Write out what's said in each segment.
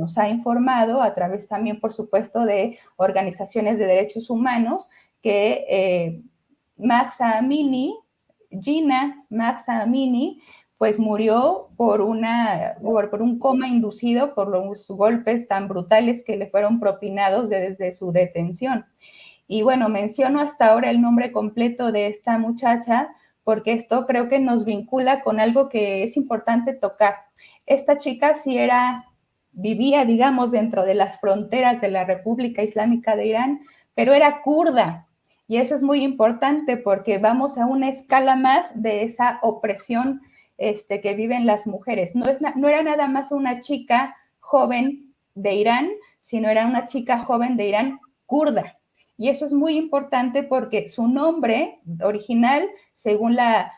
nos ha informado a través también, por supuesto, de organizaciones de derechos humanos, que Jina Mahsa Amini, pues murió por un coma inducido por los golpes tan brutales que le fueron propinados desde su detención. Y bueno, menciono hasta ahora el nombre completo de esta muchacha porque esto creo que nos vincula con algo que es importante tocar. Esta chica sí vivía, digamos, dentro de las fronteras de la República Islámica de Irán, pero era kurda. Y eso es muy importante porque vamos a una escala más de esa opresión que viven las mujeres. No era nada más una chica joven de Irán, sino era una chica joven de Irán kurda. Y eso es muy importante porque su nombre original, según una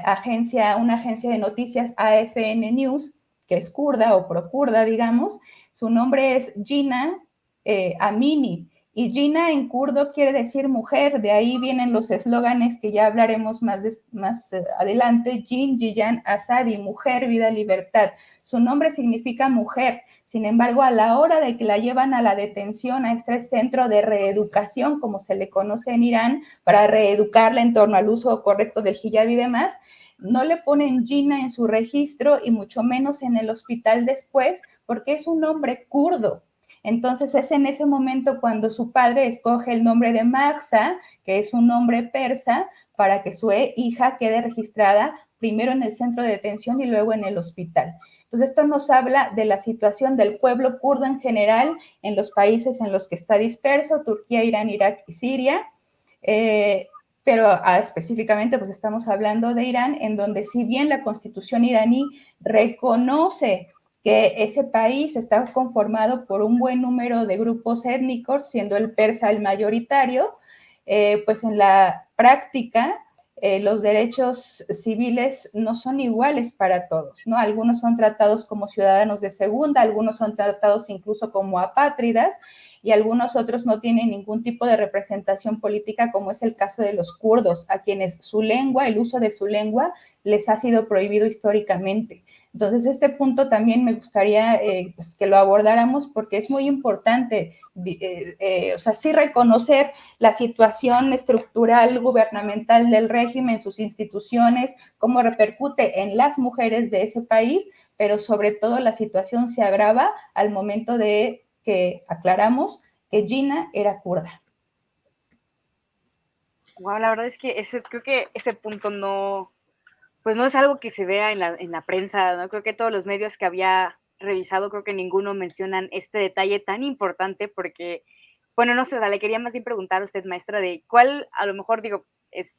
agencia de noticias AFN News, que es kurda o pro-kurda, digamos, su nombre es Jina Amini. Y Jina en kurdo quiere decir mujer, de ahí vienen los eslóganes que ya hablaremos más adelante, Jin, Jiyan, Asadi, mujer, vida, libertad. Su nombre significa mujer. Sin embargo, a la hora de que la llevan a la detención a este centro de reeducación, como se le conoce en Irán, para reeducarla en torno al uso correcto del hijab y demás, no le ponen Jina en su registro y mucho menos en el hospital después, porque es un nombre kurdo. Entonces es en ese momento cuando su padre escoge el nombre de Mahsa, que es un nombre persa, para que su hija quede registrada primero en el centro de detención y luego en el hospital. Entonces, esto nos habla de la situación del pueblo kurdo en general en los países en los que está disperso, Turquía, Irán, Irak y Siria, pero específicamente pues estamos hablando de Irán, en donde si bien la constitución iraní reconoce que ese país está conformado por un buen número de grupos étnicos, siendo el persa el mayoritario, pues en la práctica los derechos civiles no son iguales para todos, ¿no? Algunos son tratados como ciudadanos de segunda, algunos son tratados incluso como apátridas y algunos otros no tienen ningún tipo de representación política, como es el caso de los kurdos, a quienes su lengua, el uso de su lengua, les ha sido prohibido históricamente. Entonces, este punto también me gustaría pues, que lo abordáramos porque es muy importante, o sea, sí reconocer la situación estructural gubernamental del régimen, sus instituciones, cómo repercute en las mujeres de ese país, pero sobre todo la situación se agrava al momento de que aclaramos que Jina era kurda. Wow, la verdad es que creo que ese punto no, pues no es algo que se vea en la prensa, ¿no? Creo que todos los medios que había revisado, creo que ninguno mencionan este detalle tan importante porque, bueno, no sé, o sea, le quería más bien preguntar a usted, maestra, de cuál, a lo mejor digo, es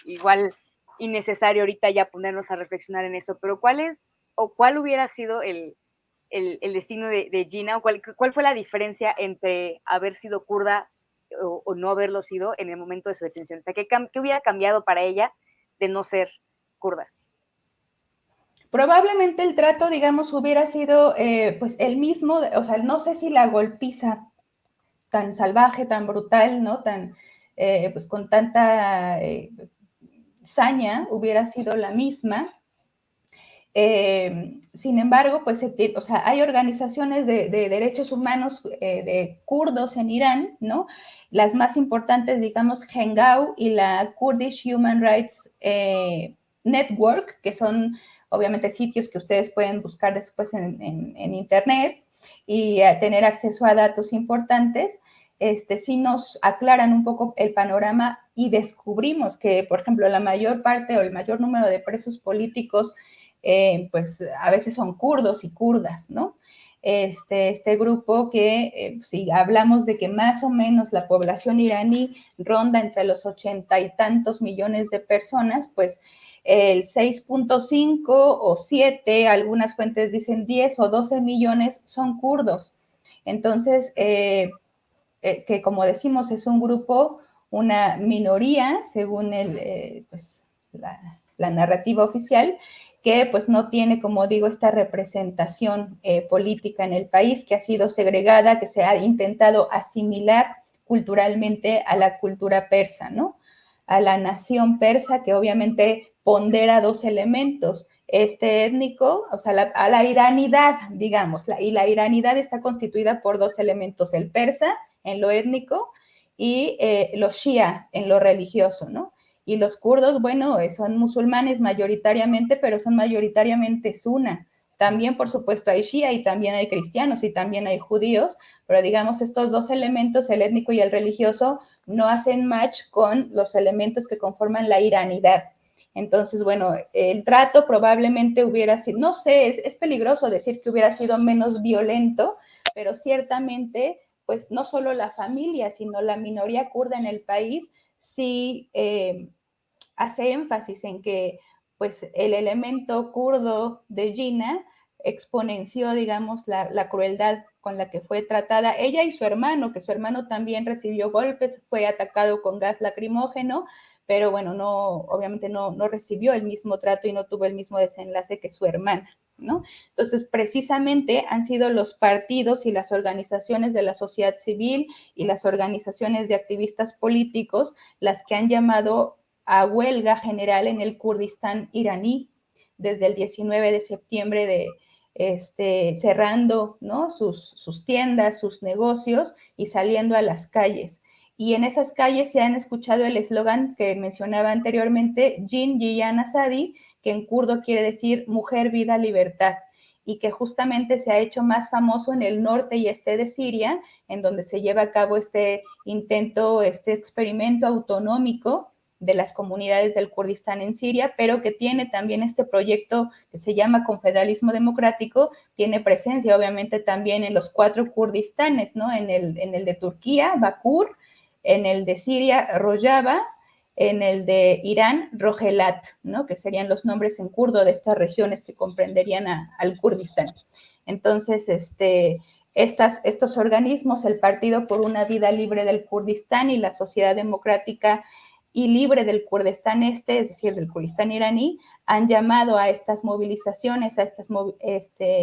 igual innecesario ahorita ya ponernos a reflexionar en eso, pero cuál hubiera sido el destino de Jina, o cuál fue la diferencia entre haber sido kurda o no haberlo sido en el momento de su detención. O sea, ¿qué hubiera cambiado para ella de no ser kurda? Probablemente el trato, digamos, hubiera sido pues el mismo, o sea, no sé si la golpiza tan salvaje, tan brutal, ¿no? Pues con tanta saña hubiera sido la misma. Sin embargo, pues, o sea, hay organizaciones de derechos humanos de kurdos en Irán, ¿no? Las más importantes, digamos, Hengau y la Kurdish Human Rights Network, que son obviamente sitios que ustedes pueden buscar después en Internet y tener acceso a datos importantes. Sí nos aclaran un poco el panorama y descubrimos que, por ejemplo, la mayor parte o el mayor número de presos políticos pues a veces son kurdos y kurdas, ¿no? Este grupo que, si hablamos de que más o menos la población iraní ronda entre los 80 y tantos millones de personas, pues el 6.5 o 7, algunas fuentes dicen 10 o 12 millones son kurdos. Entonces, que como decimos es un grupo, una minoría, según pues, la narrativa oficial, que pues no tiene, como digo, esta representación política en el país, que ha sido segregada, que se ha intentado asimilar culturalmente a la cultura persa, ¿no? A la nación persa, que obviamente pondera dos elementos, étnico, o sea, a la iranidad, digamos, y la iranidad está constituida por dos elementos, el persa en lo étnico y los shia en lo religioso, ¿no? Y los kurdos, bueno, son musulmanes mayoritariamente, pero son mayoritariamente sunna. También, por supuesto, hay shia y también hay cristianos y también hay judíos, pero digamos, estos dos elementos, el étnico y el religioso, no hacen match con los elementos que conforman la iranidad. Entonces, bueno, el trato probablemente hubiera sido, no sé, es peligroso decir que hubiera sido menos violento, pero ciertamente, pues no solo la familia, sino la minoría kurda en el país sí hace énfasis en que pues el elemento kurdo de Gina exponenció, digamos, la crueldad con la que fue tratada ella y su hermano, que su hermano también recibió golpes, fue atacado con gas lacrimógeno, pero bueno, no, obviamente no recibió el mismo trato y no tuvo el mismo desenlace que su hermana, ¿no? Entonces, precisamente han sido los partidos y las organizaciones de la sociedad civil y las organizaciones de activistas políticos las que han llamado a huelga general en el Kurdistán iraní desde el 19 de septiembre cerrando, ¿no?, sus tiendas, sus negocios y saliendo a las calles. Y en esas calles se han escuchado el eslogan que mencionaba anteriormente, Jin Jiyan Azadi, que en kurdo quiere decir mujer, vida, libertad, y que justamente se ha hecho más famoso en el norte y este de Siria, en donde se lleva a cabo este intento, este experimento autonómico de las comunidades del Kurdistán en Siria, pero que tiene también este proyecto que se llama Confederalismo Democrático, tiene presencia obviamente también en los 4 Kurdistanes, ¿no? En el de Turquía, Bakur, en el de Siria, Rojava, en el de Irán, Rojelat, ¿no?, que serían los nombres en kurdo de estas regiones que comprenderían al Kurdistán. Entonces, estos organismos, el Partido por una Vida Libre del Kurdistán y la Sociedad Democrática y Libre del Kurdistán es decir, del Kurdistán iraní, han llamado a estas movilizaciones, a estas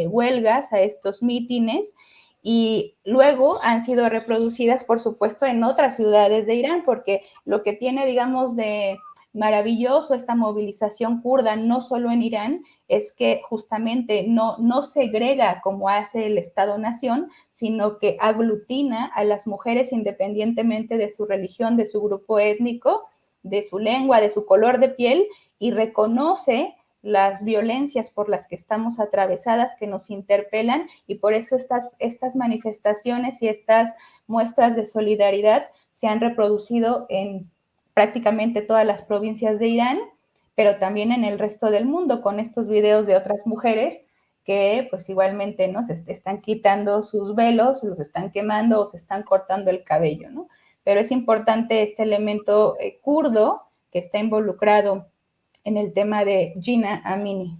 huelgas, a estos mítines, y luego han sido reproducidas, por supuesto, en otras ciudades de Irán, porque lo que tiene, digamos, de maravilloso esta movilización kurda, no solo en Irán, es que justamente no segrega como hace el Estado-Nación, sino que aglutina a las mujeres independientemente de su religión, de su grupo étnico, de su lengua, de su color de piel, y reconoce las violencias por las que estamos atravesadas, que nos interpelan, y por eso estas manifestaciones y estas muestras de solidaridad se han reproducido en prácticamente todas las provincias de Irán, pero también en el resto del mundo, con estos videos de otras mujeres que pues igualmente, ¿no?, se están quitando sus velos, los están quemando o se están cortando el cabello, ¿no? Pero es importante este elemento kurdo que está involucrado en el tema de Gina Amini.